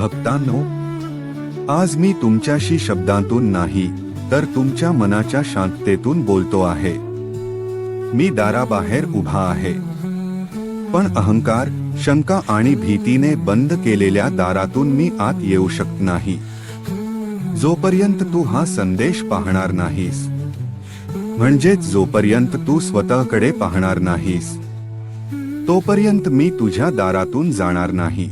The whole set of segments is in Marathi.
भक्तांनो, आज मी तुमच्याशी शब्दांतून नाही तर तुमच्या मनाच्या शांततेतून बोलतो आहे. मी दाराबाहेर उभा आहे, पण अहंकार, शंका आणि भीतीने बंद केलेल्या दारातून मी आत येऊ शकत नाही. जोपर्यंत तू हा संदेश पाहणार नाहीस, म्हणजेच जोपर्यंत तू स्वतःकडे पाहणार नाहीस, तोपर्यंत मी तुझ्या दारातून जाणार नाही.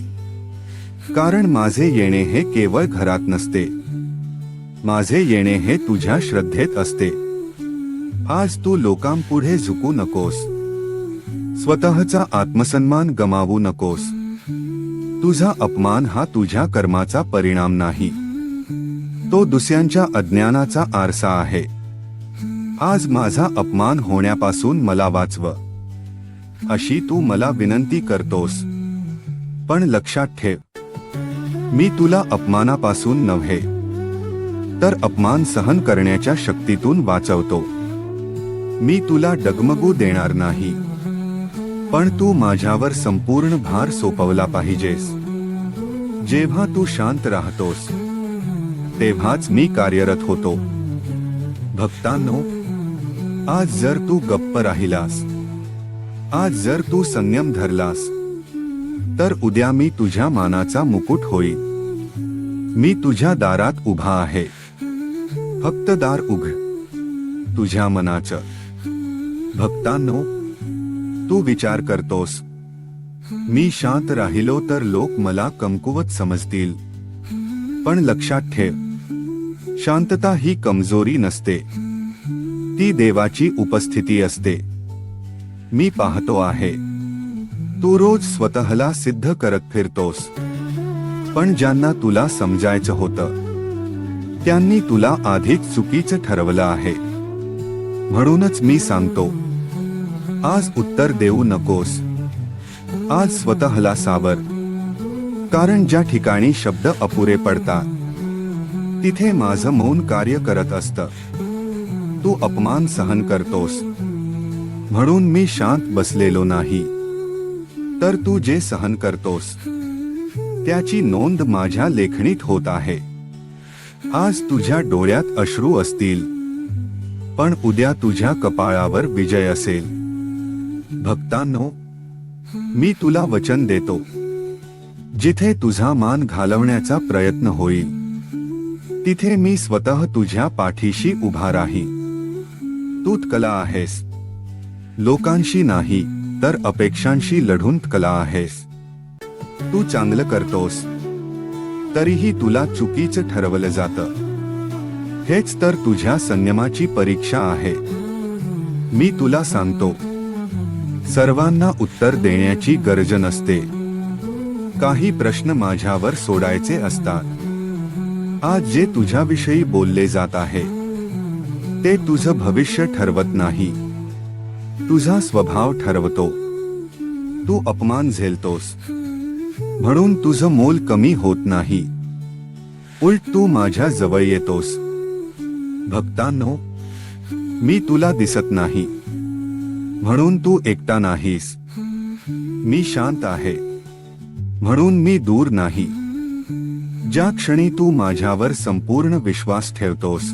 कारण माझे येणे हे केवळ घरात नसते, माझे येणे हे तुझ्या श्रद्धेत असते. आज तू लोकांपुढे झुकू नकोस, स्वतःचा आत्मसन्मान गमावू नकोस. तुझा अपमान हा तुझ्या कर्माचा परिणाम नाही, तो दुसऱ्यांच्या अज्ञानाचा आरसा आहे. आज माझा अपमान होण्यापासून मला वाचव, अशी तू मला विनंती करतोस. पण लक्षात ठेव, मी तुला अपमानापासून नव्हे, तर अपमान सहन करण्याच्या शक्तीतून वाचवतो. मी तुला डगमगू देणार नाही, पण तू माझ्यावर संपूर्ण भार सोपवला पाहिजेस. जेव्हा तू शांत राहतोस, तेव्हाच मी कार्यरत होतो. भक्तांनो, आज जर तू गप्प राहिलास, आज जर तू संयम धरलास, तर उद्या मी तुझ्या मानाचा मुकुट होईल. मी तुझ्या दारात उभा आहे, फक्त दार उघड तुझ्या मनाचं. भक्तांनो, तू विचार करतोस, मी शांत राहिलो तर लोक मला कमकुवत समजतील. पण लक्षात ठेव, शांतता ही कमजोरी नसते, ती देवाची उपस्थिती असते. मी पाहतो आहे, तू रोज स्वतःला सिद्ध करत फिरतोस, पण ज्यांना तुला समजायचं होतं, त्यांनी तुला आधीच चुकीचं ठरवलं आहे. म्हणूनच मी सांगतो, आज उत्तर देऊ नकोस, आज स्वतःला सावर. कारण ज्या ठिकाणी शब्द अपुरे पडतात, तिथे माझं मौन कार्य करत असतं. तू अपमान सहन करतोस, म्हणून मी शांत बसलेलो नाही, तर तू जे सहन करतोस, त्याची नोंद माझ्या लेखणीत होत आहे. आज तुझ्या डोळ्यात अश्रू असतील, पण उद्या तुझ्या कपाळावर विजय असेल. भक्तांनो, मी तुला वचन देतो, जिथे तुझा मान घालवण्याचा प्रयत्न होईल, तिथे मी स्वतः तुझ्या पाठीशी उभा राहीन. तू कला आहेस, लोकांशी नाही तर अपेक्षांशी लढून कला आहेस. तू चांगलं करतोस, तरीही तुला चुकीचं ठरवलं जातं. हेच तर तुझ्या संयमाची परीक्षा आहे. मी तुला सांगतो, सर्वांना उत्तर देण्याची गरज नसते. काही प्रश्न माझ्यावर सोडायचे असतात. आज जे तुझ्याविषयी बोलले जात आहे, ते तुझं भविष्य ठरवत नाही, तुझा स्वभाव ठरवतो. तू अपमान झेलतोस, म्हणून तुझं मोल कमी होत नाही, उलट तू माझ्या जवळ येतोस. भक्तांनो, मी तुला दिसत नाही, म्हणून तू एकटा नाहीस. मी शांत आहे, म्हणून मी दूर नाही. ज्या क्षणी तू माझ्यावर संपूर्ण विश्वास ठेवतोस,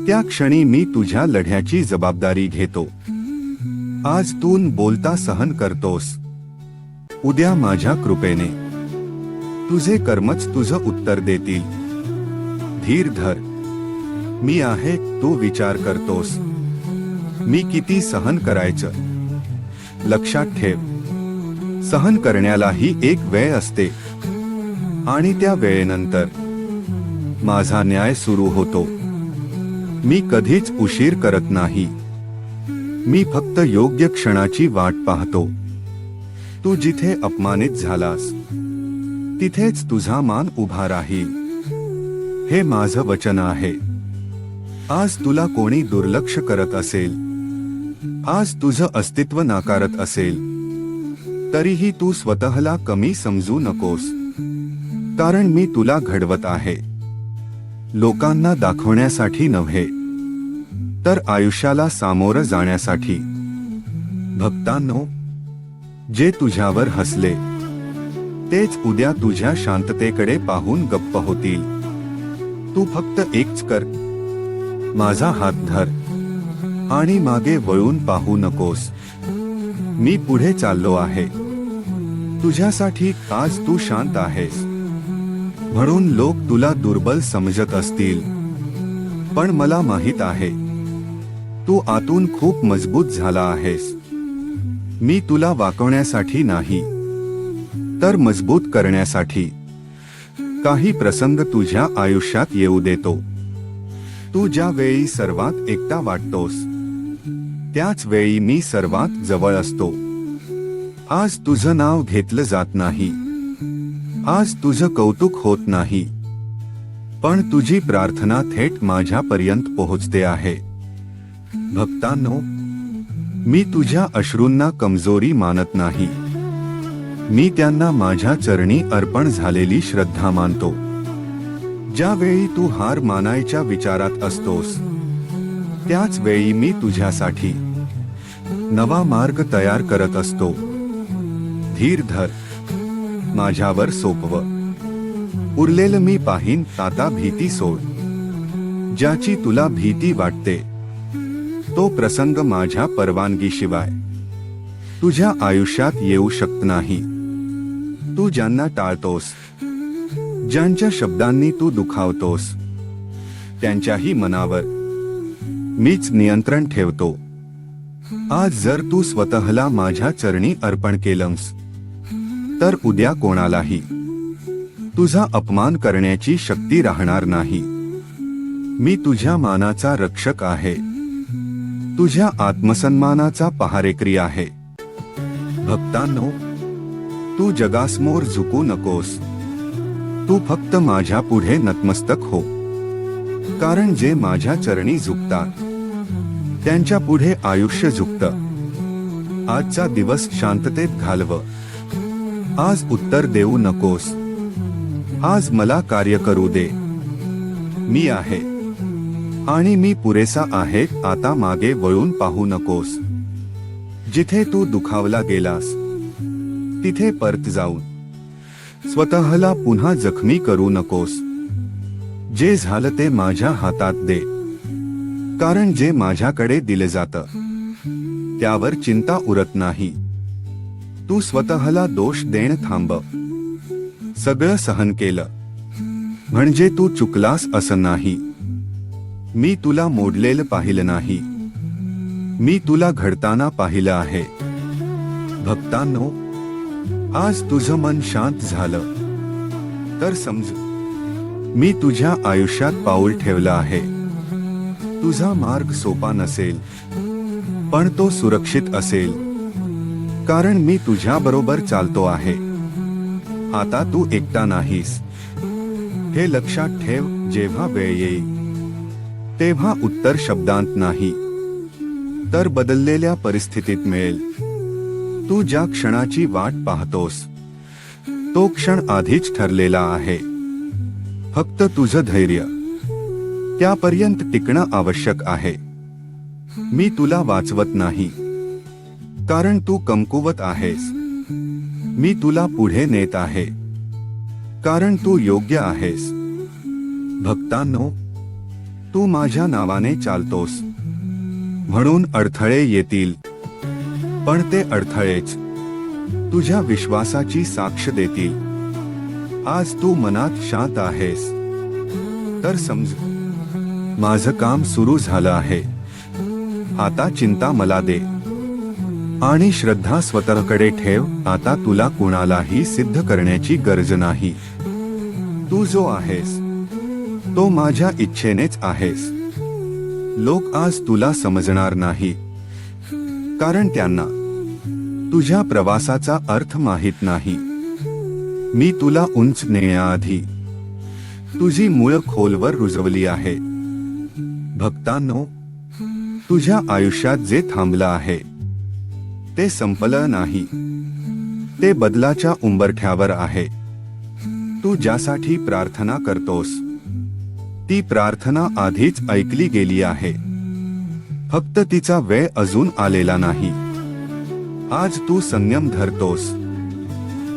त्या क्षणी मी तुझ्या लढ्याची जबाबदारी घेतो. आज तू बोलता सहन करतोस, उद्या माझ्या कृपेने तुझे कर्मच तुझं उत्तर देतील. धीर धर, मी आहे. तू विचार करतोस, मी किती सहन करायचं. लक्षात ठेव, सहन करण्यालाही एक वेळ असते, आणि त्या वेळेनंतर माझा न्याय सुरू होतो. मी कधीच उशीर करत नाही, मी फक्त योग्य क्षणाची वाट पाहतो. तू जिथे अपमानित झालास, तिथेच तुझा मान उभा राहील. हे माझं वचन आहे. आज तुला कोणी दुर्लक्ष करत असेल, आज तुझं अस्तित्व नाकारत असेल, तरीही तू स्वतःला कमी समजू नकोस. कारण मी तुला घडवत आहे, लोकांना दाखवण्यासाठी नव्हे, तर आयुष्याला सामोरं जाण्यासाठी. भक्तांनो, जे तुझ्यावर हसले, तेच उद्या तुझ्या शांततेकडे पाहून गप्प होतील. तू फक्त एकच कर, माझा हात धर आणि मागे वळून पाहू नकोस. मी पुढे चाललो आहे तुझ्यासाठी. आज तू शांत आहेस म्हणून लोक तुला दुर्बल समजत असतील, पण मला माहित आहे तू आतून खूप मजबूत झाला आहेस. मी तुला वाकवण्यासाठी नाही, तर मजबूत करण्यासाठी काही प्रसंग तुझ्या आयुष्यात येऊ देतो. तू ज्या वेळी सर्वात एकटा वाटतोस, त्याच वेळी मी सर्वात जवळ असतो. आज तुझं नाव घेतलं जात नाही, आज तुझं कौतुक होत नाही, पण तुझी प्रार्थना थेट माझ्यापर्यंत पोहोचते आहे. भक्तांनो, मी तुझ्या अश्रूंना कमजोरी मानत नाही, मी त्यांना माझ्या चरणी अर्पण झालेली श्रद्धा मानतो. ज्यावेळी तू हार मानायच्या विचारात असतोस, त्याच वेळी मी तुझ्यासाठी नवा मार्ग तयार करत असतो. धीर धर, माझ्यावर सोपव, उरलेलं मी पाहीन. आता भीती सोड, ज्याची तुला भीती वाटते तो प्रसंग माझ्या परवानगीशिवाय तुझ्या आयुष्यात येऊ शकत नाही. तू ज्यांना टाळतोस, ज्यांच्या शब्दांनी तू दुखावतोस, त्यांच्याही मनावर मीच नियंत्रण ठेवतो. आज जर तू स्वतःला माझ्या चरणी अर्पण केलंस, तर उद्या कोणालाही तुझा अपमान करण्याची शक्ती राहणार नाही. मी तुझ्या मानाचा रक्षक आहे, तुझ्या आत्मसन्मानाचा पहारेकरी आहे. भक्तांनो, तू जगासमोर झुकू नकोस, तू फक्त माझ्या पुढे नतमस्तक हो. कारण जे माझ्या चरणी झुकतात, त्यांच्या पुढे आयुष्य झुकतं. आजचा दिवस शांततेत घालव. आज उत्तर देऊ नकोस, आज मला कार्य करू दे. मी आहे आणि मी पुरेसा आहे. आता मागे वळून पाहू नकोस. जिथे तू दुखावला गेलास, तिथे परत जाऊन स्वतःला पुन्हा जखमी करू नकोस. जे झालं ते माझ्या हातात दे, कारण जे माझ्याकडे दिले जातं त्यावर चिंता उरत नाही. तू स्वतःला दोष देणं थांबव. सगळं सहन केलं म्हणजे तू चुकलास असं नाही. मी तुला मोडलेलं पाहिलं नाही, मी तुला घडताना पाहिलं आहे. भक्तांनो, आज तुझं मन शांत झालं तर समज, मी तुझ्या आयुष्यात पाऊल ठेवलं आहे. तुझा मार्ग सोपा नसेल, पण तो सुरक्षित असेल, कारण मी तुझ्या बरोबर चालतो आहे. आता तू एकटा नाहीस, हे लक्षात ठेव. जेव्हा वेळ येईल तेव्हा उत्तर शब्दांत नाही, तर बदललेल्या परिस्थितीत मिळेल. तू ज्या क्षणाची वाट पाहतोस, तो क्षण आधीच ठरलेला आहे. फक्त तुझं धैर्य त्यापर्यंत टिकणं आवश्यक आहे. मी तुला वाचवत नाही, कारण तू कमकुवत आहेस. मी तुला पुढे नेत आहे, कारण तू योग्य आहेस. भक्तांनो, तू माझ्या नावाने चालतोस म्हणून अडथळे येतील, पण ते अडथळेच तुझ्या विश्वासाची साक्ष देतील. आज तू मनात शांत आहेस तर समज, माझं काम सुरू झालं आहे. आता चिंता मला दे आणि श्रद्धा स्वतःकडे ठेव. आता तुला कुणालाही सिद्ध करण्याची गरज नाही. तू जो आहेस तो माझ्या इच्छेनेच आहेस. लोक आज तुला समजणार नाही, कारण त्यांना तुझ्या प्रवासाचा अर्थ माहित नाही. मी तुला उंच नेण्याआधी तुझी मुळं खोलवर रुजवली आहे. भक्तांनो, तुझ्या आयुष्यात जे थांबलं आहे ते संपलं नाही, ते बदलाच्या उंबरठ्यावर आहे. तू ज्यासाठी प्रार्थना करतोस, ती प्रार्थना आधीच ऐकली गेली आहे. फक्त तिचा वेळ अजून आलेला नाही. आज तू संयम धरतोस,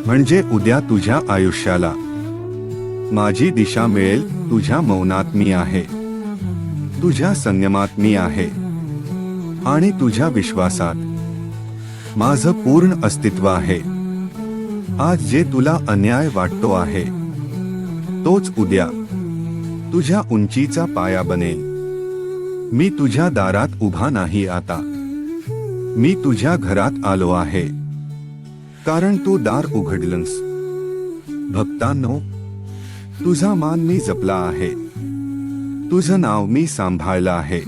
म्हणजे उद्या तुझ्या आयुष्याला माझी दिशा मिळेल. तुझ्या मौनात मी आहे, तुझ्या संयमात मी आहे आणि तुझ्या विश्वासात माझं पूर्ण अस्तित्व आहे. आज जे तुला अन्याय वाटतो आहे तोच उद्या तुझ्या उंचीचा पाया बनेल. मी तुझ्या दारात उभा नाही आता, मी तुझ्या घरात आलो आहे, कारण तू दार उघडलंस. भक्तांनो, तुझा मान मी जपला आहे, तुझं नाव मी सांभाळलं आहे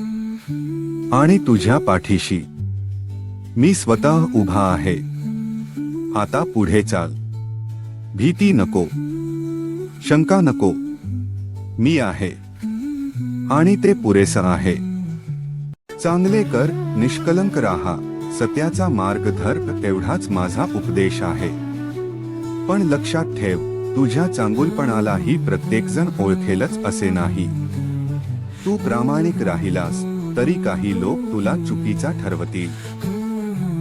आणि तुझ्या पाठीशी मी स्वतः उभा आहे. आता पुढे चाल, भीती नको, शंका नको. मी आहे आणि ते पुरेसं आहे. चांगले कर, निष्कलंक राहा, सत्याचा मार्ग धर, तेवढाच माझा उपदेश आहे. पण लक्षात ठेव, तुझ्या चांगुलपणालाही प्रत्येकजण ओळखेलच असे नाही. तू प्रामाणिक राहिलास तरी काही लोक तुला चुकीचा ठरवतील.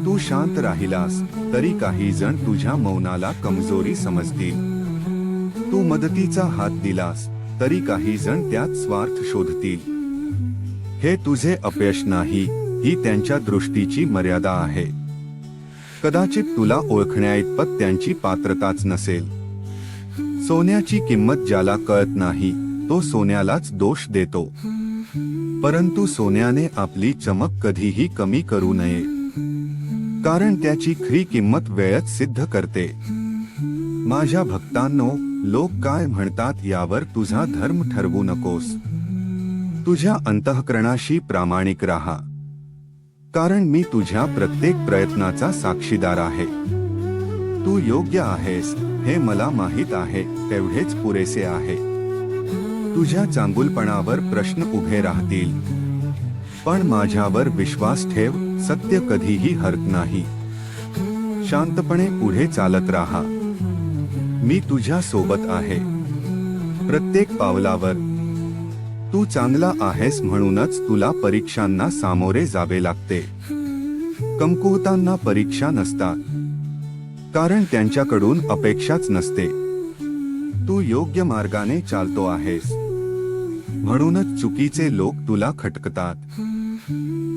तू शांत राहिलास तरी काही जण तुझ्या मौनाला कमजोरी समजतील. तू मदतीचा हात दिलास तरी काही जण त्यात स्वार्थ शोधतील. हे तुझे अपयश नाही, ही त्यांच्या दृष्टीची मर्यादा आहे. कदाचित तुला ओळखण्याइतपत त्यांची पात्रताच नसेल. सोन्याची किंमत ज्याला कळत नाही तो सोन्यालाच दोष देतो. परंतु सोन्याने आपली चमक कधीही कमी करू नये, कारण त्याची खरी किंमत वेळच सिद्ध करते. माझ्या भक्तांनो, लोक काय म्हणतात यावर तुझा धर्म ठरवू नकोस. तुझ्या अंतःकरणाशी प्रामाणिक राहा, कारण मी तुझ्या प्रत्येक प्रयत्नाचा साक्षीदार आहे. तू योग्य आहेस हे मला माहीत आहे, तेवढेच पुरेसे आहे. तुझ्या चांगुलपणावर प्रश्न उभे राहतील, पण माझ्यावर विश्वास ठेव, सत्य कधीही हरत नाही. शांतपणे पुढे चालत राहा, मी तुझ्या सोबत आहे. प्रत्येक पावलावर तू चांगला आहेस, म्हणूनच तुला परीक्षांना सामोरे जावे लागते. कमकुवतांना परीक्षा नसतात, कारण त्यांच्याकडून अपेक्षाच नसते. तू योग्य मार्गाने चालतो आहेस, म्हणूनच चुकीचे लोक तुला खटकतात.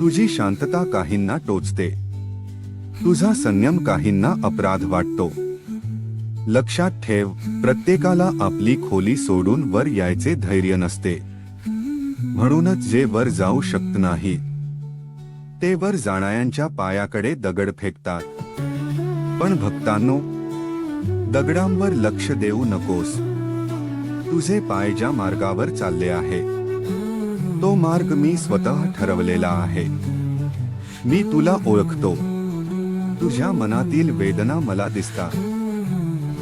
तुझी शांतता काहींना टोचते, तुझा संयम काहींना अपराध वाटतो. लक्षात ठेव, प्रत्येकाला आपली खोली सोडून वर यायचे धैर्य नसते. म्हणूनच जे वर जाऊ शकत नाही ते वर जाणाऱ्यांच्या पायाकडे दगड फेकतात. पण भक्तांनो, दगडांवर लक्ष देऊ नकोस. तुझे पाय ज्या मार्गावर चालले आहे तो मार्ग मी स्वतः ठरवलेला आहे. मी तुला ओळखतो, तुझ्या मनातील वेदना मला दिसतात.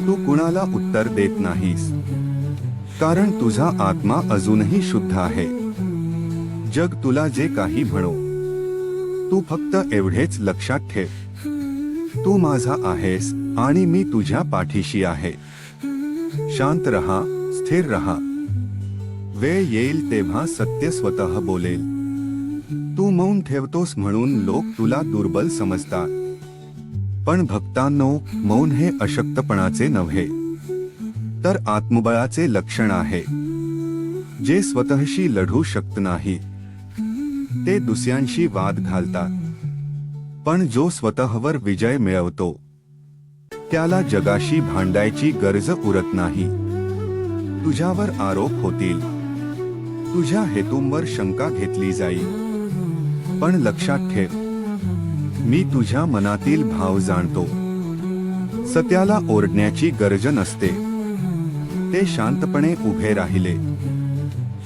तू कुणाला उत्तर देत नाहीस, कारण तुझा आत्मा अजूनही शुद्ध आहे. जग तुला जे काही म्हणो, तू फक्त एवढेच लक्षात ठेव, तू माझा आहेस आणि मी तुझ्या पाठीशी आहे. शांत रहा, स्थिर रहा. वेळ येईल तेव्हा सत्य स्वतः बोलेल. तू मौन ठेवतोस म्हणून लोक तुला दुर्बल समजतात. पण भक्तांनो, मौन हे अशक्तपणाचे नव्हे, तर आत्मबळाचे लक्षण आहे. जे स्वतःशी लढू शकत नाही ते दुसऱ्यांशी वाद घालतात, पण जो स्वतःवर विजय मिळवतो त्याला जगाशी भांडायची गरज उरत नाही. तुझ्यावर आरोप होतील, तुझ्या हेतूंवर शंका घेतली जाईल, पण लक्षात ठेव, मी तुझ्या मनातील भाव जाणतो. सत्याला ओरडण्याची गरज नसते, ते शांतपणे उभे राहिले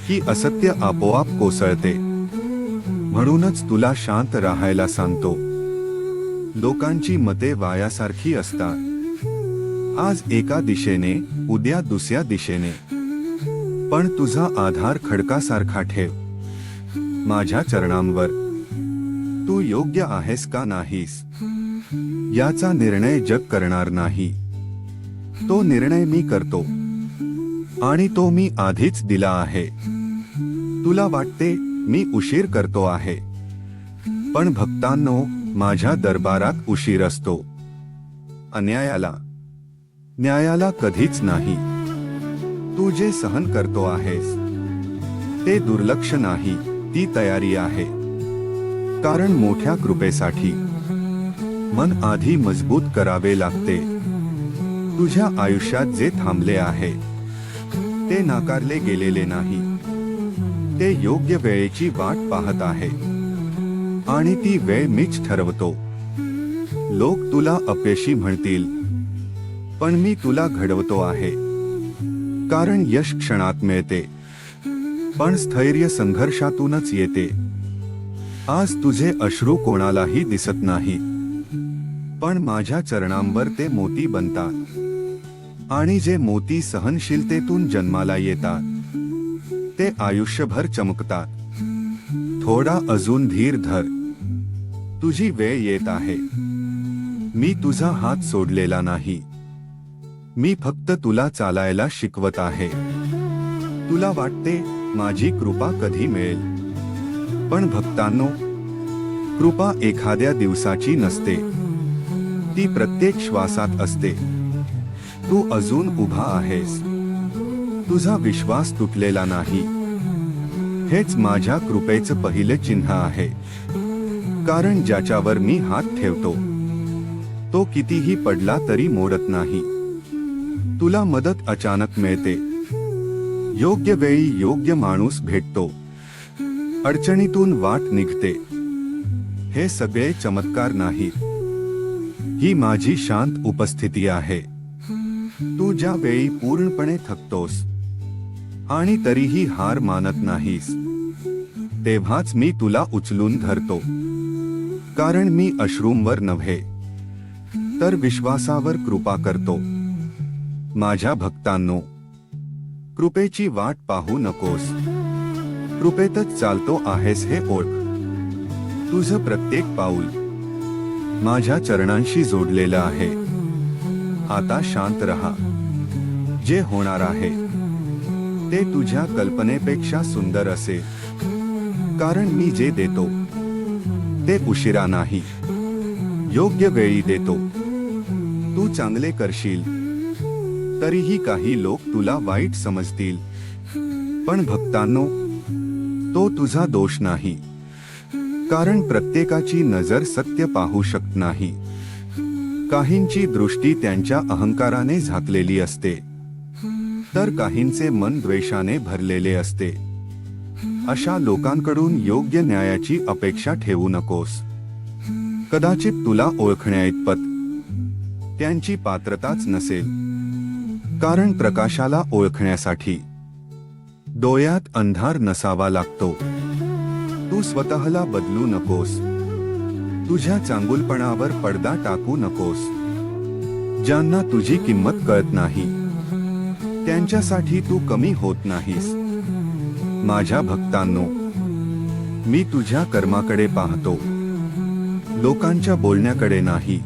की असत्य आपोआप कोसळते. म्हणूनच तुला शांत राहायला सांगतो. लोकांची मते वायासारखी असतात, आज एका दिशेने, उद्या दुसऱ्या दिशेने, पण तुझा आधार खडकासारखा ठेव माझ्या चरणांवर. तू योग्य आहेस का नाहीस याचा निर्णय जग करणार नाही, तो निर्णय मी करतो, आणि तो मी आधीच दिला आहे. तुला वाटते मी उशीर करतो आहे, पण भक्तांनो, माझ्या दरबारात उशीर असतो. अन्यायाला, न्यायाला कधीच नाही. तू जे सहन करतो आहेस ते दुर्लक्ष नाही, ती तयारी आहे. कारण मोठ्या कृपेसाठी मन आधी मजबूत करावे लागते. तुझ्या आयुष्यात जे थांबले आहे ते नाकारले गेलेले नाही. ते योग्य वेळेची वाट पाहत आहे आणि ती वेळ मीच ठरवतो. लोक तुला अपयशी म्हणतील, पण मी तुला घडवतो आहे. कारण यश क्षणात मिळते, पण स्थैर्य संघर्षातूनच येते. आज तुझे अश्रू कोणालाही दिसत नाही, पण माझ्या चरणांवर ते मोती बनतात. आणि जे मोती सहनशीलतेतून जन्माला येतात ते आयुष्यभर चमकतात. थोडा अजून धीर धर, तुझी वेळ येत आहे. मी तुझा हात सोडलेला नाही. मी फक्त तुला चालायला शिकवत आहे. तुला वाटते माझी कृपा कधी मिळेल, पण भक्तांनो, कृपा एखाद्या दिवसाची नसते, ती प्रत्येक श्वासात असते. तू अजून उभा आहेस, तुझा विश्वास तुटलेला नाही. हेच माझ्या कृपेचं पहिले चिन्ह आहे. कारण ज्याच्यावर मी हात ठेवतो तो कितीही पडला तरी मोडत नाही. तुला मदत अचानक मिळते, योग्य वेळी योग्य माणूस भेटतो, अडचणीतून वाट निघते. हे सगळे चमत्कार नाहीत, ही माझी शांत उपस्थिती आहे. तू ज्या वेळी पूर्णपणे थकतोस आणि तरीही हार मानत नाहीस, तेव्हाच मी तुला उचलून धरतो. कारण मी अश्रूंवर नव्हे तर विश्वासावर कृपा करतो. माझ्या भक्तांनो, कृपेची वाट पाहू नकोस, कृपेतच चालतो आहेस हे ओळख. तुझं प्रत्येक पाऊल माझ्या चरणांशी जोडलेलं आहे. आता शांत रहा. जे होणार आहे ते तुझ्या कल्पनेपेक्षा सुंदर असेल. कारण मी जे देतो ते उशिरा नाही, योग्य वेळी देतो. तू चांगले करशील तरीही काही लोक तुला वाईट समजतील, पण भक्तांनो, तो तुझा दोष नाही. कारण प्रत्येकाची नजर सत्य पाहू शकत नाही. काहींची दृष्टी त्यांच्या अहंकाराने झाकलेली असते, तर काहींचे मन द्वेषाने भरलेले असते. अशा लोकांकडून योग्य न्यायाची अपेक्षा ठेवू नकोस. कदाचित तुला ओळखण्याइतपत त्यांची पात्रताच नसेल. कारण प्रकाशाला ओळखण्यासाठी डोळ्यात अंधार नसावा लागतो. तू स्वतःला बदलू नकोस. तुझ्या चांगुलपणावर पडदा टाकू नकोस. ज्यांना तुझी किंमत कळत नाही त्यांच्यासाठी तू कमी होत नाहीस. माझ्या भक्तांनो, मी तुझ्या कर्माकडे पाहतो, लोकांच्या बोलण्याकडे नाही.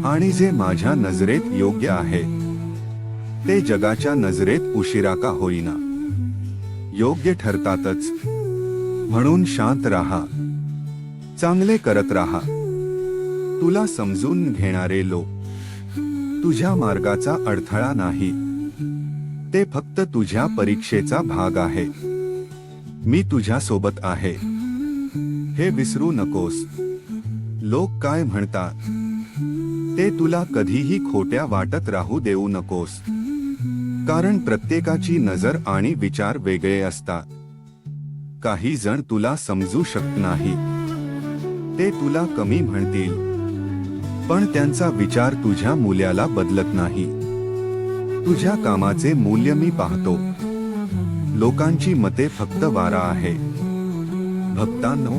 आणि जे माझ्या नजरेत योग्य आहे ते जगाच्या नजरेत उशिरा का होईना योग्य ठरतातच. म्हणून शांत राहा, चांगले करत राहा. तुला समजून घेणारे लोक तुझ्या मार्गाचा अडथळा नाही, ते फक्त तुझ्या परीक्षेचा भाग आहे. मी तुझ्या सोबत आहे हे विसरू नकोस. लोक काय म्हणतात ते तुला कधीही खोट्या वाटत राहू देऊ नकोस. कारण प्रत्येकाची नजर आणि विचार वेगळे असतात. काही जण तुला समजू शकत नाही, ते तुला कमी म्हणतील, पण त्यांचा विचार तुझ्या मूल्याला बदलत नाही. तुझ्या कामाचे मूल्य मी पाहतो. लोकांची मते फक्त वारा आहे. भक्तांनो,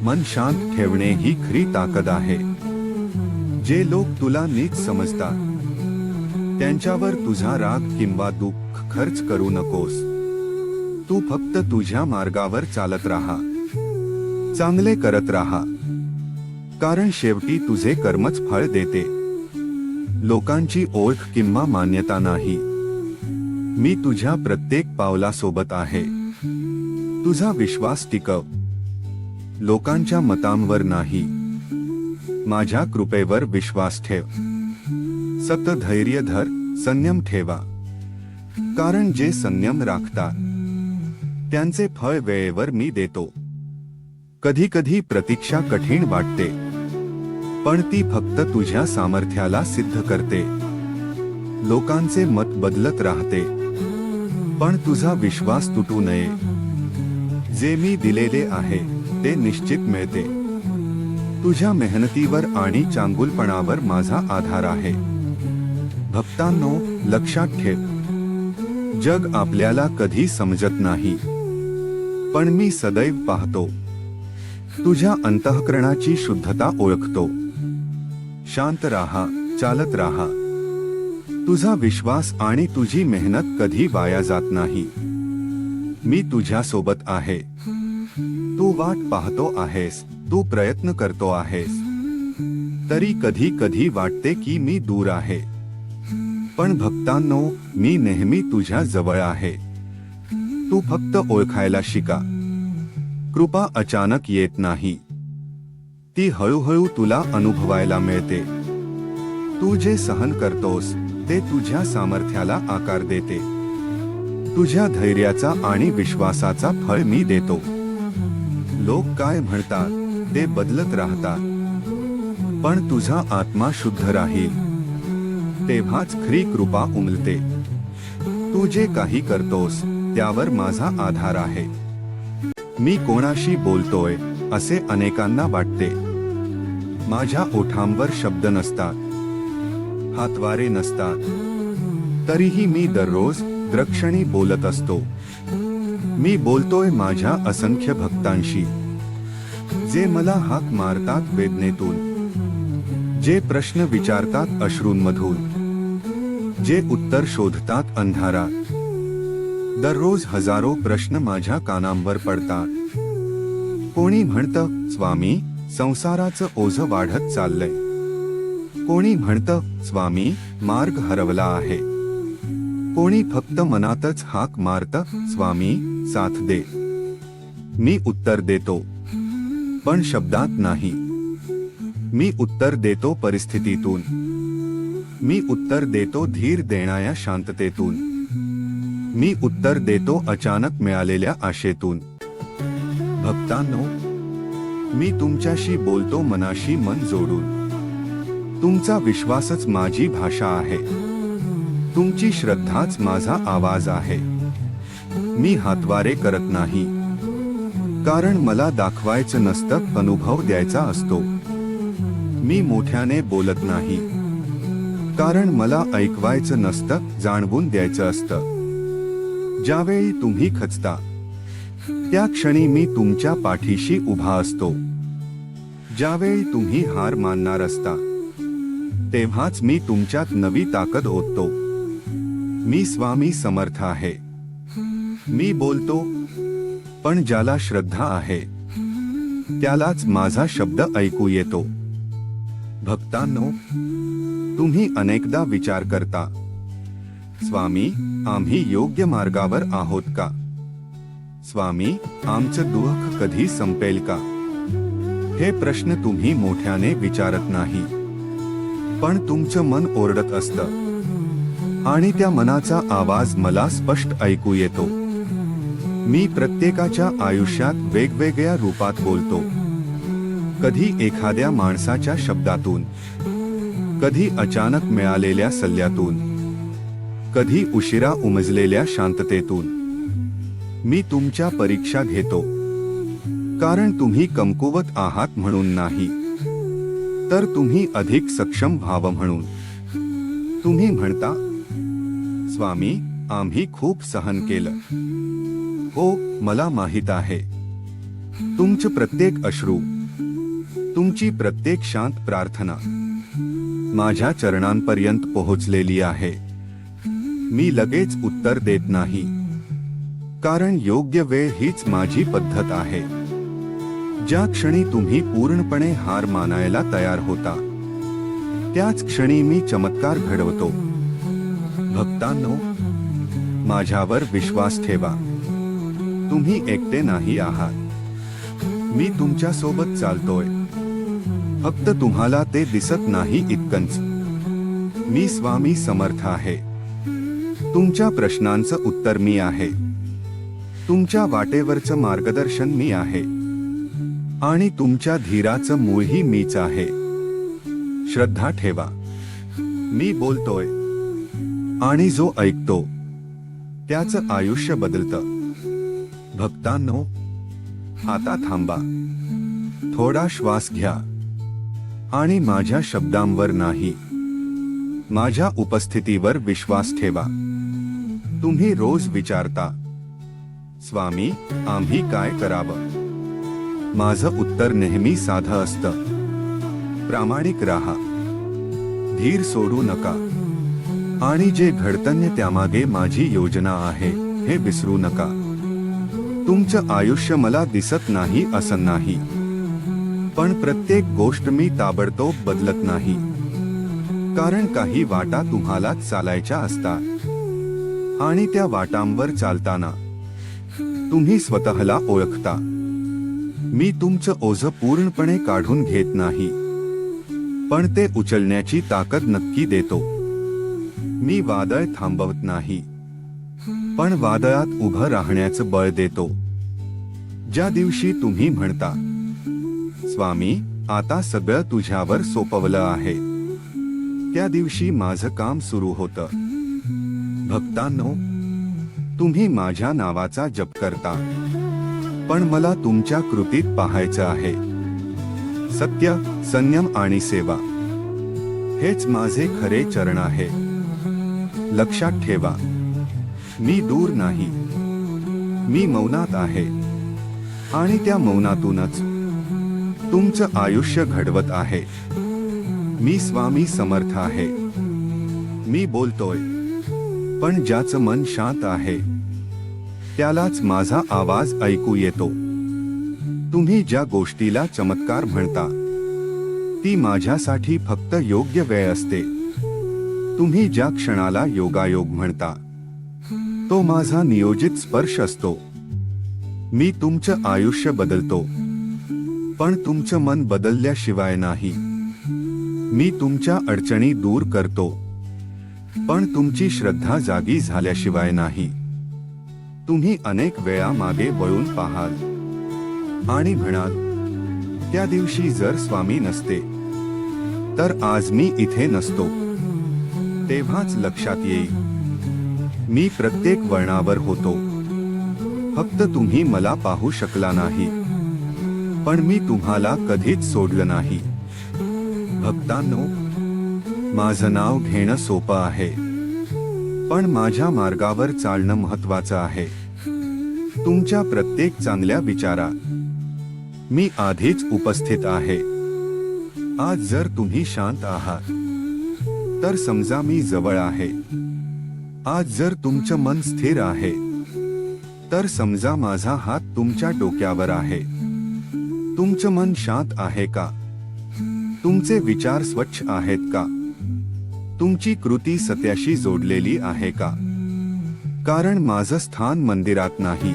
मन शांत ठेवणे ही खरी ताकद आहे. जे लोक तुला नीच समजतात त्यांच्यावर तुझा राग किंवा दुःख खर्च करू नकोस. तू फक्त तुझ्या मार्गावर चालत राहा, चांगले करत राहा. कारण शेवटी तुझे कर्मच फळ देते, लोकांची ओळख किंवा मान्यता नाही. मी तुझ्या प्रत्येक पावलासोबत आहे. तुझा विश्वास टिकव, लोकांच्या मतांवर नाही, माझ्या कृपेवर विश्वास ठेव. सत धैर्य धर, संयम ठेवा. कारण जे संयम राखतात त्यांचे फळ वेळेवर मी देतो. कधी कधी प्रतीक्षा कठीण वाटते, पण ती फक्त तुझ्या सामर्थ्याला सिद्ध करते. लोकांचे मत बदलत राहते, पण तुझा विश्वास तुटू नये. जे मी दिलेले आहे ते निश्चित मिळते. तुझ्या मेहनतीवर आणि चांगुलपणावर माझा आधार आहे. भक्तांनो, लक्षात ठेव, जग आपल्याला कधी समजत नाही, पण मी सदैव पाहतो. तुझ्या अंतःकरणाची शुद्धता ओळखतो. शांत राहा, चालत राहा. तुझा विश्वास आणि तुझी मेहनत कधी वाया जात नाही. मी तुझ्या सोबत आहे. तू वाट पाहतो आहेस, तू प्रयत्न करतो आहेस. तरी कधी कधी वाटते की मी दूर आहे. पण भक्तांनो, मी नेहमी तुझ्या जवळ आहे. तू फक्त ओळखायला शिका. कृपा अचानक येत नाही, ती हळूहळू तुला अनुभवायला मिळते. तू जे सहन करतोस ते तुझ्या सामर्थ्याला आकार देते. तुझ्या धैर्याचा आणि विश्वासाचा फळ मी देतो. लोक काय म्हणतात ते बदलत राहतात, पण तुझा आत्मा शुद्ध राहील तेव्हाच खरी कृपा उमलते. तू जे काही करतोस त्यावर माझा आधार आहे. मी कोणाशी बोलतोय असे अनेकांना वाटते. माझ्या ओठांवर शब्द नसतात, हातवारे नसतात, तरीही मी दररोज दरक्षणी बोलत असतो. मी बोलतोय माझ्या असंख्य भक्तांशी, जे मला हाक मारतात वेदनेतून, जे प्रश्न विचारतात अश्रूंमधून, जे उत्तर शोधतात अंधारात. दररोज हजारो प्रश्न माझ्या कानांवर पडतात. कोणी म्हणतं, स्वामी, संसाराचं ओझं वाढत चाललंय. कोणी म्हणतं, स्वामी, मार्ग हरवला आहे. कोणी फक्त मनातच हाक मारतं, स्वामी, साथ दे. मी उत्तर देतो, पण शब्दात नाही. मी उत्तर देतो परिस्थितीतून. मी उत्तर देतो धीर देणाऱ्या शांततेतून. मी उत्तर देतो अचानक मिळालेल्या आशेतून. भक्तांनो, मी तुमच्याशी बोलतो मनाशी मन जोडून. तुमचा विश्वासच माझी भाषा आहे. तुमची श्रद्धाच माझा आवाज आहे. मी हातवारे करत नाही, कारण मला दाखवायचं नसतं, अनुभव द्यायचा असतो. मी मोठ्याने बोलत नाही, कारण मला ऐकवायचं नसतं, जाणवून द्यायचं असतं. ज्यावेळी तुम्ही खचता त्या क्षणी मी तुमच्या पाठीशी उभा असतो. ज्यावेळी तुम्ही हार मानणार असता तेव्हाच मी तुमच्यात नवी ताकद ओततो. मी स्वामी समर्थ आहे. मी बोलतो, पण ज्याला श्रद्धा आहे त्यालाच माझा शब्द ऐकू येतो. भक्तांनो, तुम्ही अनेकदा विचार करता, स्वामी, आम्ही योग्य मार्गावर आहोत का? स्वामी, आमचं दुःख कधी संपेल का? हे प्रश्न तुम्ही मोठ्याने विचारत नाही, पण तुमचं मन ओरडत असतं आणि त्या मनाचा आवाज मला स्पष्ट ऐकू येतो. मी प्रत्येकाच्या आयुष्यात वेगवेगळ्या रूपात बोलतो. कधी एखाद्या माणसाच्या शब्दातून, कधी अचानक मिळालेल्या सल्ल्यातून, कधी उशिरा उमजलेल्या शांततेतून. मी तुमच्या परीक्षा घेतो, कारण तुम्ही कमकुवत आहात म्हणून नाही, तर तुम्ही अधिक सक्षम व्हावं म्हणून. तुम्ही म्हणता, स्वामी, आम्ही खूप सहन केलं. हो, मला माहित आहे. तुमचं प्रत्येक अश्रू, तुमची प्रत्येक शांत प्रार्थना माझ्या चरणांपर्यंत पोहोचलेली आहे. मी लगेच उत्तर देत नाही, कारण योग्य वेळ हीच माझी पद्धत आहे. ज्या क्षणी तुम्ही पूर्णपणे हार मानायला तयार होता त्याच क्षणी मी चमत्कार घडवतो. भक्तांनो, माझ्यावर विश्वास ठेवा. तुम्ही एकटे नाही आहात. मी तुमच्या सोबत चालतोय. फक्त तुम्हाला ते दिसत नाही इतकंच. मी स्वामी समर्थ आहे. तुमच्या प्रश्नांचं उत्तर मी आहे. तुमच्या वाटेवरचं मार्गदर्शन मी आहे. आणि तुमच्या धीराचं मूळही मीच आहे. श्रद्धा ठेवा. मी बोलतोय आणि जो ऐकतो त्याचं आयुष्य बदलतं. भक्तांनो, आता थांबा, थोडा श्वास घ्या आणि माझ्या शब्दांवर नाही, माझ्या उपस्थितीवर विश्वास ठेवा. तुम्ही रोज विचारता, स्वामी, आम्ही काय करावं? माझं उत्तर नेहमी साधं असतं. प्रामाणिक राहा, धीर सोडू नका, आणि जे घडतंय त्यामागे माझी योजना आहे हे विसरू नका. तुमचं आयुष्य मला दिसत नाही असं नाही, पण प्रत्येक गोष्ट मी ताबडतोब बदलत नाही. कारण काही वाटा तुम्हालाच चालायच्या असतात, आणि त्या वाटांवर चालताना तुम्ही स्वतःला ओळखता. मी तुमचं ओझं पूर्णपणे काढून घेत नाही, पण ते उचलण्याची ताकद नक्की देतो. मी वादळ थांबवत नाही, पण वादळात उभं राहण्याचं बळ देतो. ज्या दिवशी तुम्ही म्हणता, स्वामी, आता सगळं तुझ्यावर सोपवलं आहे, त्या दिवशी माझं काम सुरू होतं. भक्तांनो, तुम्ही माझ्या नावाचा जप करता, पण मला तुमच्या कृतीत पाहायचं आहे. सत्य, संयम आणि सेवा हेच माझे खरे चरण आहे. लक्षात ठेवा, मी दूर नाही, मी मौनात आहे, आणि त्या मौनातूनच तुमचं आयुष्य घडवत आहे. मी स्वामी समर्थ आहे. मी बोलतोय, पण ज्याचं मन शांत आहे त्यालाच माझा आवाज ऐकू येतो. तुम्ही ज्या गोष्टीला चमत्कार म्हणता ती माझ्यासाठी फक्त योग्य वेळ असते. तुम्ही ज्या क्षणाला योगायोग म्हणता तो माझा नियोजित स्पर्श असतो. मी तुमचं आयुष्य बदलतो, पण तुमचं मन बदलल्याशिवाय नाही. मी तुमच्या अडचणी दूर करतो, पण तुमची श्रद्धा जागी झाल्याशिवाय नाही. तुम्ही अनेक वेळा मागे वळून पाहाल आणि म्हणाल, त्या दिवशी जर स्वामी नसते तर आज मी इथे नसतो. तेव्हाच लक्षात येईल, मी प्रत्येक वळणावर होतो. फक्त तुम्ही मला पाहू शकला नाही, पण मी तुम्हाला कधीच सोडलं नाही. भक्तांनो, माझं नाव घेणं सोपं आहे, पण माझ्या मार्गावर चालणं महत्वाचं आहे. तुमच्या प्रत्येक चांगल्या विचारात मी आधीच उपस्थित आहे. आज जर तुम्ही शांत आहात तर समजा मी जवळ आहे. आज जर तुमचं मन स्थिर आहे तर समजा माझा हात तुमच्या डोक्यावर आहे. तुमचं मन शांत आहे का? तुमचे विचार स्वच्छ आहेत का? तुमची कृती सत्याशी जोडलेली आहे का? कारण माझं स्थान मंदिरात नाही,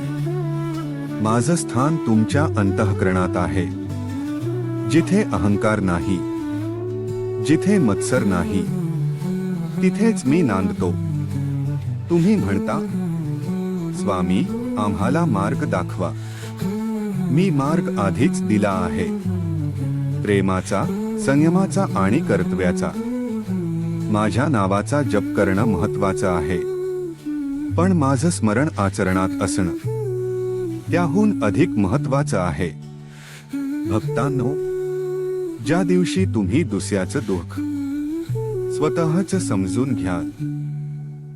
माझं स्थान तुमच्या अंतःकरणात आहे. जिथे अहंकार नाही, जिथे मत्सर नाही, तिथेच मी नांदतो. तुम्ही म्हणता, स्वामी, आम्हाला मार्ग दाखवा. मी मार्ग आधीच दिला आहे, प्रेमाचा, संयमाचा आणि कर्तव्याचा. माझ्या नावाचा जप करणं महत्वाचं आहे, पण माझं स्मरण आचरणात असणं त्याहून अधिक महत्वाचं आहे. भक्तांनो, ज्या दिवशी तुम्ही दुसऱ्याचं दुःख स्वतःच समजून घ्याल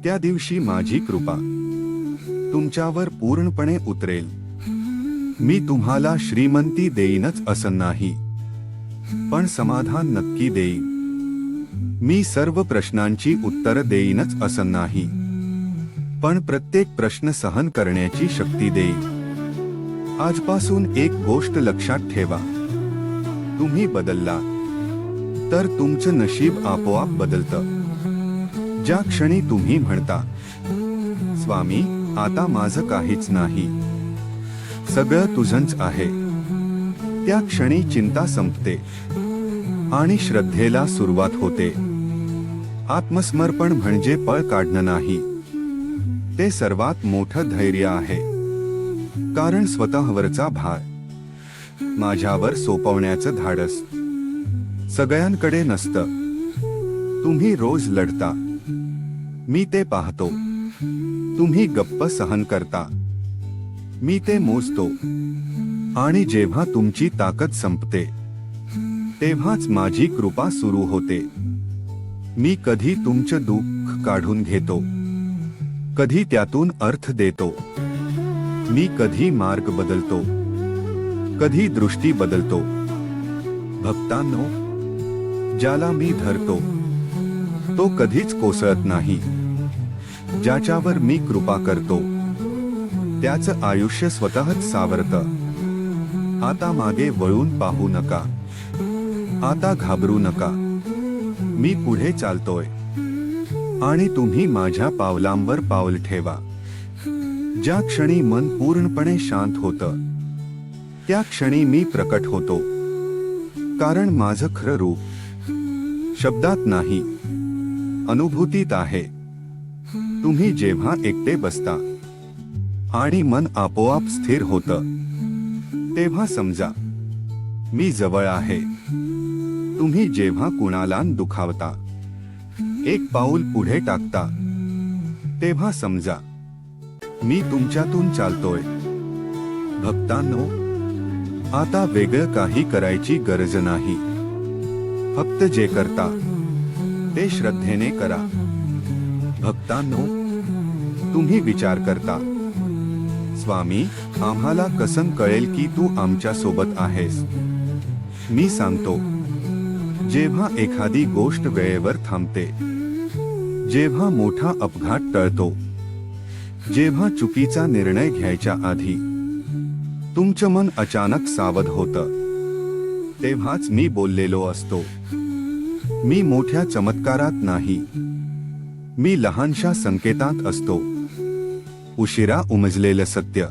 त्या दिवशी माझी कृपा तुमच्यावर पूर्णपणे उतरेल. मी तुम्हाला श्रीमंती देईनच असं नाही, पण समाधान नक्की देईन. मी सर्व प्रश्नांची उत्तरं देईनच असं नाही, पण प्रत्येक प्रश्न सहन करण्याची शक्ती देईन. आजपासून एक गोष्ट लक्षात ठेवा, तुम्ही बदलला तर तुमचं नशीब आपोआप बदलतं. ज्या क्षणी तुम्ही म्हणता, स्वामी, आता माझं काहीच नाही, सगळं तुझंच आहे, त्या क्षणी चिंता संपते आणि श्रद्धेला सुरुवात होते. आत्मसमर्पण म्हणजे पळ काढणं नाही, ते सर्वात मोठं धैर्य आहे. कारण स्वतःवरचा भार माझ्यावर सोपवण्याचं धाडस सगळ्यांकडे नसतं. तुम्ही रोज लढता, मी ते पाहतो. तुम्ही गप्प सहन करता, मी ते मोजतो. आणि जेव्हा तुमची ताकद संपते तेव्हाच माझी कृपा सुरू होते. मी कधी तुमचं दुःख काढून घेतो, कधी त्यातून अर्थ देतो. मी कधी मार्ग बदलतो, कधी दृष्टी बदलतो. भक्तांनो, ज्याला मी धरतो तो कधीच कोसळत नाही. ज्याच्यावर मी कृपा करतो त्याचं आयुष्य स्वतःच सावरतं. आता मागे वळून पाहू नका, आता घाबरू नका. मी पुढे चालतोय आणि तुम्ही माझ्या पावलांवर पाऊल ठेवा. ज्या क्षणी मन पूर्णपणे शांत होतं त्या क्षणी मी प्रकट होतो. कारण माझं खरं रूप शब्दात नाही, अनुभूतीत आहे. तुम्ही जेव्हा एकटे बसता आणि मन आपोआप स्थिर होतं तेव्हा समजा मी जवळ आहे. तुम्ही जेव्हा कुणाला दुखावता, एक पाऊल पुढे टाकता, तेव्हा समजा मी तुमच्यातून चालतोय. भक्तांनो, आता वेगळं काही करायची गरज नाही. फक्त जे करता ते श्रद्धेने करा. भक्तांनो, तुम्ही विचार करता, स्वामी, आम्हाला कसं कळेल की तू आमच्या सोबत आहेस? मी सांगतो, जेव्हा एखादी गोष्ट वेळेवर थांबते, जेव्हा मोठा अपघात टळतो, जेव्हा चुकीचा निर्णय घ्यायच्या आधी तुमचं मन अचानक सावध होतं, तेव्हाच मी बोललेलो असतो. मी मोठ्या चमत्कारात नाही, मी लहानशा संकेतात असतो. उशिरा उमजलेलं सत्य,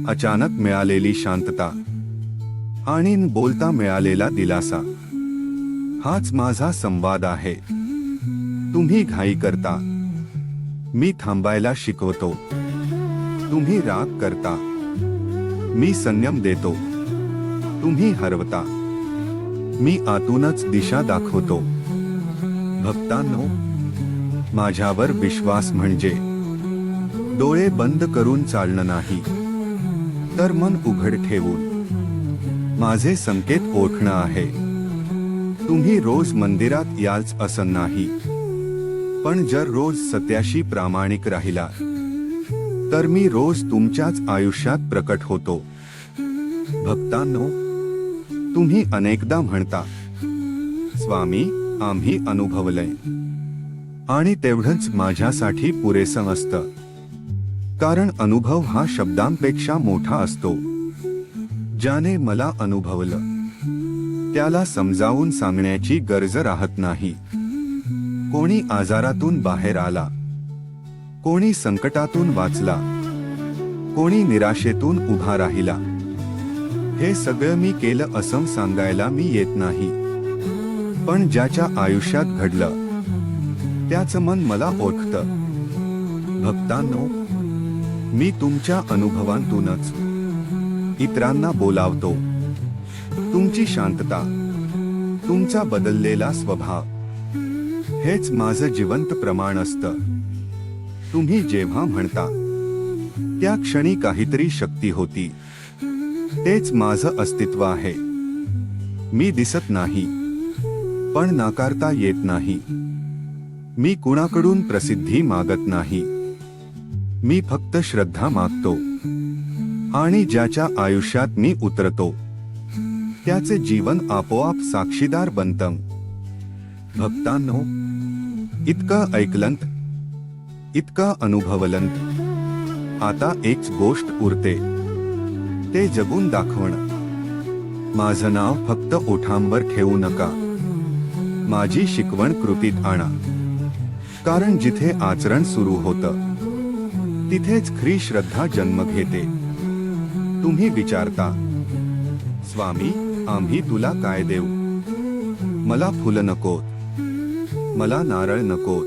अचानक मिळालेली शांतता आणि बोलता मिळालेला दिलासा, हाच माझा संवाद आहे. तुम्ही घाई करता, मी थांबायला शिकवतो. तुम्ही राग करता, मी संयम देतो. तुम्ही हरवता, मी आतूनच दिशा दाखवतो. भक्तांनो, माझ्यावर विश्वास म्हणजे डोळे बंद करून चालणं नाही, तर मन उघड ठेवून माझे संकेत ओळखणं आहे. तुम्ही रोज मंदिरात यालच असं नाही, पण जर रोज सत्याशी प्रामाणिक राहिला तर मी रोज तुमच्याच आयुष्यात प्रकट होतो. भक्तांनो, तुम्ही अनेकदा म्हणता, स्वामी, आम्ही अनुभवलंय. आणि तेवढंच माझ्यासाठी पुरेसं असतं. कारण अनुभव हा शब्दांपेक्षा मोठा असतो. ज्याने मला अनुभवलं त्याला समजावून सांगण्याची गरज राहत नाही. कोणी आजारातून बाहेर आला, कोणी संकटातून वाचला, कोणी निराशेतून उभा राहिला. हे सगळं मी केलं असं सांगायला मी येत नाही, पण ज्याच्या आयुष्यात घडलं त्याचं मन मला ओळखतं. भक्तांनो, मी तुमच्या अनुभवांतूनच इतरांना बोलावतो. तुमची शांतता, तुमचा बदललेला स्वभाव, हेच माझं जिवंत प्रमाण असतं. तुम्ही जेव्हा म्हणता त्या क्षणी काहीतरी शक्ती होती, तेच माझं अस्तित्व आहे. मी दिसत नाही, पण नाकारता येत नाही. मी कुणाकडून प्रसिद्धी मागत नाही, मी फक्त श्रद्धा मागतो. आणि ज्याच्या आयुष्यात मी उतरतो त्याचे जीवन आपोआप साक्षीदार बनतं. भक्तांनो, इतकं ऐकलंत, इतकं अनुभवलंत, आता एक गोष्ट उरते, ते जगून दाखवणं. माझं नाव फक्त ओठांवर ठेवू नका, माझी शिकवण कृतीत आणा. कारण जिथे आचरण सुरू होतं तिथेच खरी श्रद्धा जन्म घेते. तुम्ही विचारता, स्वामी, आम्ही तुला काय देऊ? मला फुलं नकोत, मला नारळ नकोत.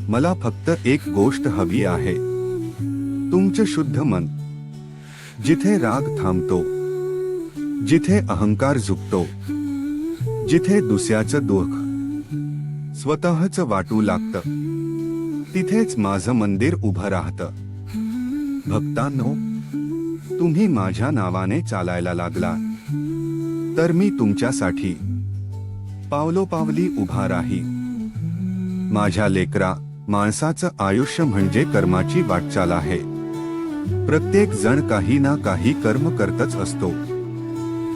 मला फक्त एक गोष्ट हवी आहे, तुमचं शुद्ध मन. जिथे राग थांबतो, जिथे अहंकार झुकतो, जिथे दुसऱ्याचं दुःख स्वतःच वाटू लागतं, तिथेच माझं मंदिर उभं राहतं. भक्तांनो, तुम्ही माझ्या नावाने चालायला लागला तर मी तुमच्यासाठी पावलोपावली उभा राही. माझ्या लेकरा, माणसाचं आयुष्य म्हणजे कर्माची वाटचाल आहे. प्रत्येक जण काही ना काही कर्म करतच असतो,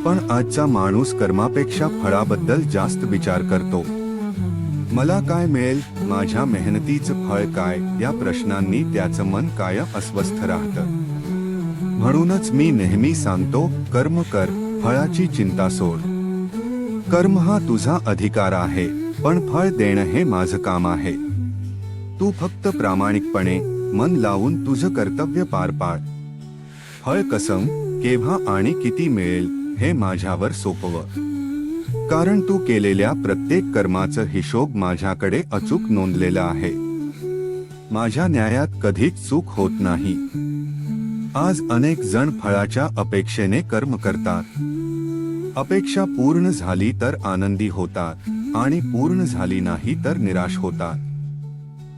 पण आजचा माणूस कर्मापेक्षा फळाबद्दल जास्त विचार करतो. मला काय मिळेल, माझ्या मेहनतीचं फळ काय, या प्रश्नांनी त्याचं मन कायम अस्वस्थ राहतं. म्हणूनच मी नेहमी सांगतो, कर्म कर, फळाची चिंता सोड. कर्म हा तुझा अधिकार आहे, पण फळ देणं हे माझं काम आहे. तू फक्त प्रामाणिकपणे मन लावून तुझं कर्तव्य पार पाड. फळ कसं, केव्हा आणि किती मिळेल हे माझ्यावर सोपव, कारण तू केलेल्या प्रत्येक कर्माचं हिशोब माझ्याकडे अचूक नोंदलेला आहे. माझ्या न्यायात कधीच चूक होत नाही. आज अनेक जण फळाच्या अपेक्षेने कर्म करतात. अपेक्षा पूर्ण झाली तर आनंदी होतात आणि पूर्ण झाली नाही तर निराश होतात.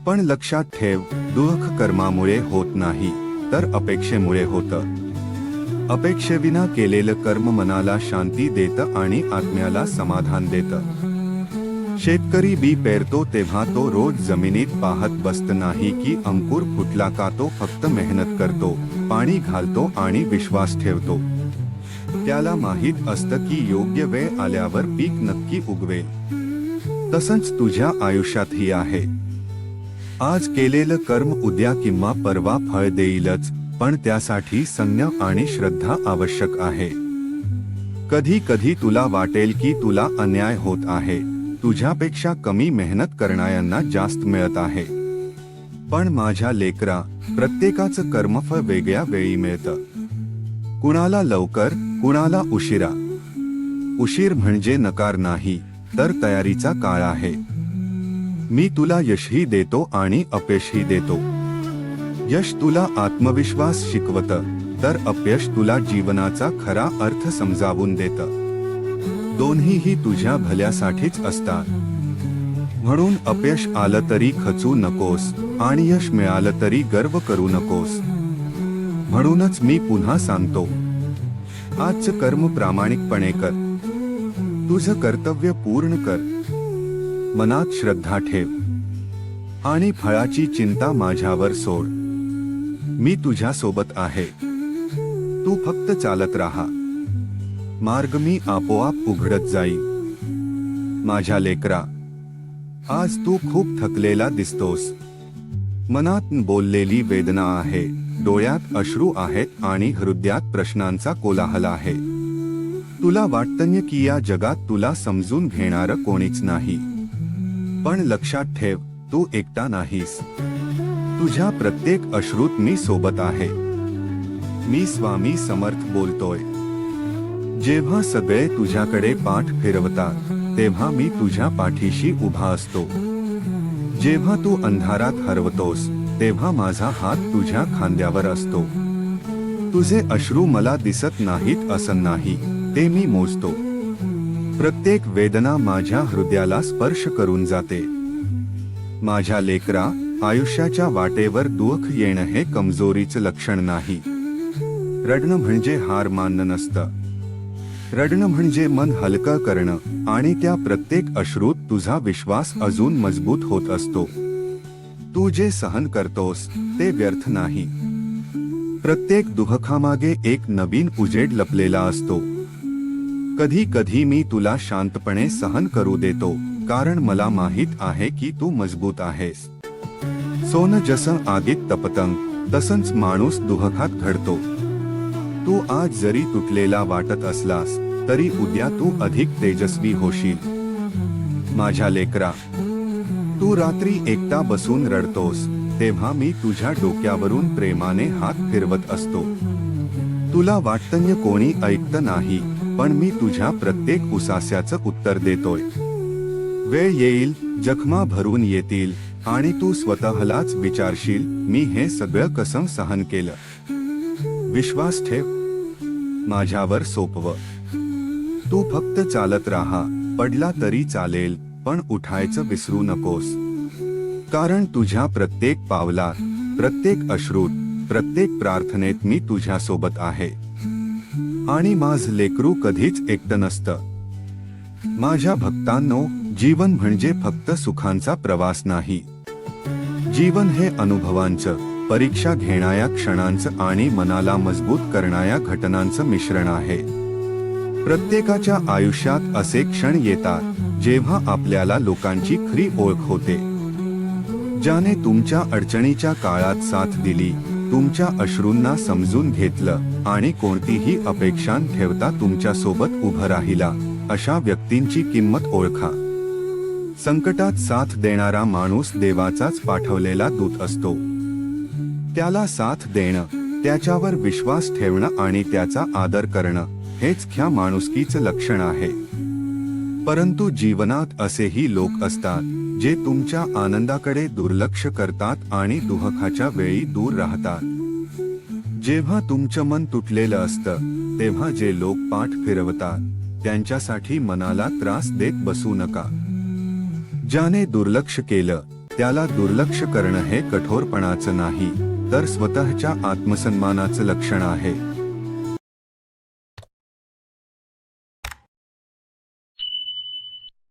पण लक्षात ठेव, दुःख कर्मामुळे होत नाही तर अपेक्षेमुळे होतं. अपेक्षेविना केलेलं कर्म मनाला शांती देतं आणि आत्म्याला समाधान देतं. शेतकरी बी पेरतो तेव्हा तो रोज जमिनीत पाहत बसत नाही की अंकुर फुटला का. तो फक्त मेहनत करतो, पाणी घालतो आणि विश्वास ठेवतो. त्याला माहित असतं की योग्य वेळ आल्यावर पीक नक्की उगवेल. तसंच तुझ्या आयुष्यातही आहे. आज केलेलं कर्म उद्या किंवा परवा फळ देईलच, पण त्यासाठी संयम आणि श्रद्धा आवश्यक आहे. कधी कधी तुला वाटेल की तुला अन्याय होत आहे, तुझ्यापेक्षा कमी मेहनत करणाऱ्यांना जास्त मिळत आहे. पण माझ्या लेकरा, प्रत्येकाचं कर्मफळ वेगळ्या वेळी मिळतं. कुणाला लवकर, कुणाला उशिरा. उशीर म्हणजे नकार नाही, तर तयारीचा काळ आहे. मी तुला यशही देतो आणि अपयशही देतो. यश तुला आत्मविश्वास शिकवतं, तर अपयश तुला जीवनाचा खरा अर्थ समजावून देतं. दोन्हीही तुझ्या भल्यासाठीच असतात. म्हणून अपयश आलं तरी खचू नकोस आणि यश मिळालं तरी गर्व करू नकोस. म्हणूनच मी पुन्हा सांगतो, आजचं कर्म प्रामाणिकपणे कर. तुझं कर्तव्य पूर्ण कर. मनात श्रद्धा ठेव आणि फळाची चिंता माझ्यावर सोड. मी तुझ्या सोबत आहे. तू फक्त चालत राहा. मार्ग मी आपोआप उघडत जाईल. माझ्या लेकरा, आज तू खूप थकलेला दिसतोस. मनात बोललेली वेदना आहे, डोळ्यात अश्रू आहेत आणि हृदयात प्रश्नांचा कोलाहल आहे. तुला वाटतं की या जगात तुला समजून घेणारं कोणीच नाही. पण लक्षात ठेव, तू एकटा नाहीस. तुझ्या प्रत्येक अश्रूत मी सोबत आहे. मी स्वामी समर्थ बोलतोय. जेव्हा सगळे तुझ्याकडे पाठ फिरवतात, तेव्हा मी तुझ्या पाठीशी उभा असतो. जेव्हा तू अंधारात हरवतोस, तेव्हा माझा हात तुझ्या खांद्यावर असतो. तुझे अश्रू मला दिसत नाहीत असं नाही, ते मी मोजतो. प्रत्येक वेदना माझ्या हृदयाला स्पर्श करून जाते. माझ्या लेकरा, आयुष्याच्या वाटेवर दुःख येणं हे कमजोरीचं लक्षण नाही. रडणं म्हणजे हार मानणं नसतं. रडणं म्हणजे मन हलकं करणं आणि त्या प्रत्येक अश्रूत तुझा विश्वास अजून मजबूत होत असतो. तू जे सहन करतोस ते व्यर्थ नाही. प्रत्येक दुःखामागे एक नवीन उजेड लपलेला असतो. कधी कधी मी तुला शांतपणे सहन करू देतो, कारण मला माहित आहे की तू मजबूत आहेस. सोनं जसं आगीत तपतं, तसंच माणूस दुःखात घडतो. तू आज जरी तुटलेला वाटत असलास, तरी उद्या तू अधिक तेजस्वी होशील. माझ्या लेकरा, तू रात्री एकटा बसून रडतोस, तेव्हा मी तुझ्या डोक्यावरून प्रेमाने हात फिरवत असतो. तुला वाटतं कोणी ऐकतं नाही, पण मी तुझ्या प्रत्येक उसास्याचं उत्तर देतोय. वेळ येईल जखमा भरून येतील आणि तू स्वतःलाच विचारशील, मी हे सगळं कसं सहन केलं. विश्वास ठेव, माझ्यावर सोपव. तू फक्त चालत राहा, पडला तरी चालेल, पण उठायचं विसरू नकोस. कारण तुझ्या प्रत्येक पावलात, प्रत्येक अश्रूत, प्रत्येक प्रार्थनेत मी तुझ्या सोबत आहे. आणि माझं लेकरू कधीच एकटं नसतं. माझ्या भक्तांनो, जीवन म्हणजे फक्त सुखांचा प्रवास नाही. जीवन हे अनुभवांचं, परीक्षा घेणाऱ्या क्षणांचं आणि मनाला मजबूत करणाऱ्या घटनांचं मिश्रण आहे. प्रत्येकाच्या आयुष्यात असे क्षण येतात जेव्हा आपल्याला लोकांची खरी ओळख होते. ज्याने तुमच्या अडचणीच्या काळात साथ दिली, तुमच्या अश्रूंना समजून घेतलं आणि कोणतीही अपेक्षा न ठेवता तुमच्या सोबत उभं राहिला, अशा व्यक्तींची किंमत ओळखा. संकटात साथ देणारा माणूस देवाचाच पाठवलेला दूत असतो. त्याला साथ देणं, त्याच्यावर विश्वास ठेवणं आणि त्याचा आदर करणं हेच खऱ्या माणुसकीचं लक्षण आहे. परंतु जीवनात असेही लोक असतात जे तुमच्या आनंदाकडे दुर्लक्ष करतात आणि दुःखाच्या वेळी दूर राहतात. जेव्हा तुमचं मन तुटलेलं असतं तेव्हा जे लोक पाठ फिरवतात त्यांच्यासाठी मनाला त्रास देत बसू नका. ज्याने दुर्लक्ष केलं त्याला दुर्लक्ष करणं हे कठोरपणाचं नाही, तर स्वतःच्या आत्मसन्मानाचं लक्षण आहे.